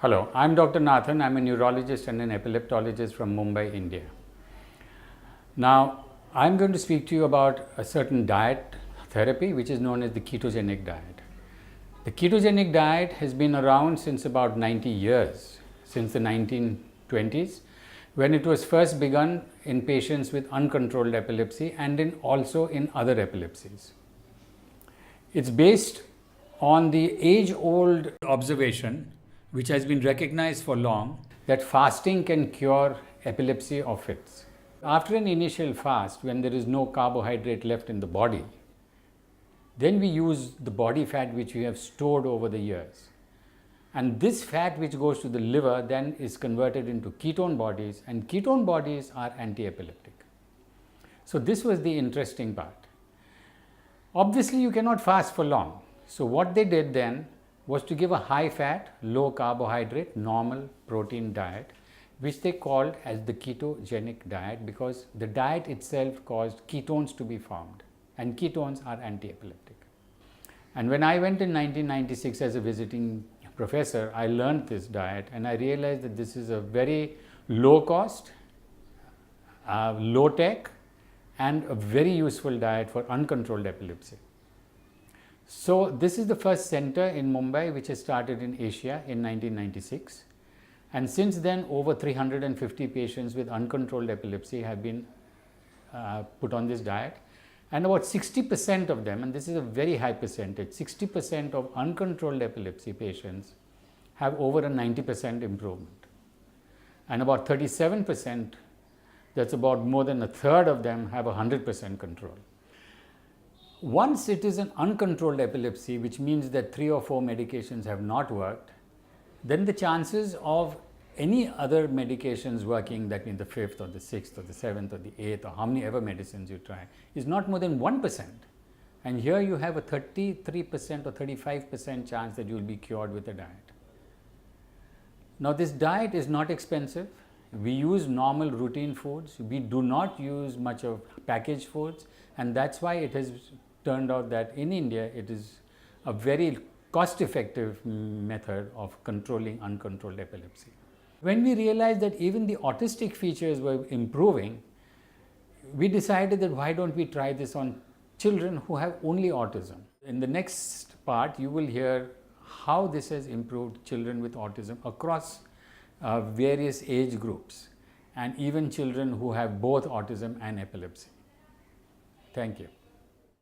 Hello, I'm Dr. Nathan. I'm a neurologist and an epileptologist from Mumbai, India. Now, I'm going to speak to you about a certain diet therapy which is known as the ketogenic diet. The ketogenic diet has been around since about 90 years, since the 1920s, when it was first begun in patients with uncontrolled epilepsy and also in other epilepsies. It's based on the age-old observation, which has been recognized for long, that fasting can cure epilepsy or fits. After an initial fast, when there is no carbohydrate left in the body, then we use the body fat which we have stored over the years. And this fat which goes to the liver then is converted into ketone bodies, and ketone bodies are anti-epileptic. So this was the interesting part. Obviously, you cannot fast for long. So what they did then was to give a high fat, low carbohydrate, normal protein diet, which they called as the ketogenic diet, because the diet itself caused ketones to be formed, and ketones are anti-epileptic. And when I went in 1996 as a visiting professor, I learned this diet and I realized that this is a very low cost, low tech and a very useful diet for uncontrolled epilepsy. So this is the first center in Mumbai which has started in Asia in 1996, and since then over 350 patients with uncontrolled epilepsy have been put on this diet, and about 60% of them, and this is a very high percentage, 60% of uncontrolled epilepsy patients have over a 90% improvement, and about 37%, that's about more than a third of them, have 100% control. Once it is an uncontrolled epilepsy, which means that 3 or 4 medications have not worked, then the chances of any other medications working, that means the 5th or the 6th or the 7th or the 8th or how many ever medicines you try, is not more than 1%. And here you have a 33% or 35% chance that you will be cured with a diet. Now this diet is not expensive. We use normal routine foods. We do not use much of packaged foods, and that's why it has turned out that in India it is a very cost-effective method of controlling uncontrolled epilepsy. When we realized that even the autistic features were improving, we decided that why don't we try this on children who have only autism. In the next part, you will hear how this has improved children with autism across various age groups, and even children who have both autism and epilepsy. Thank you.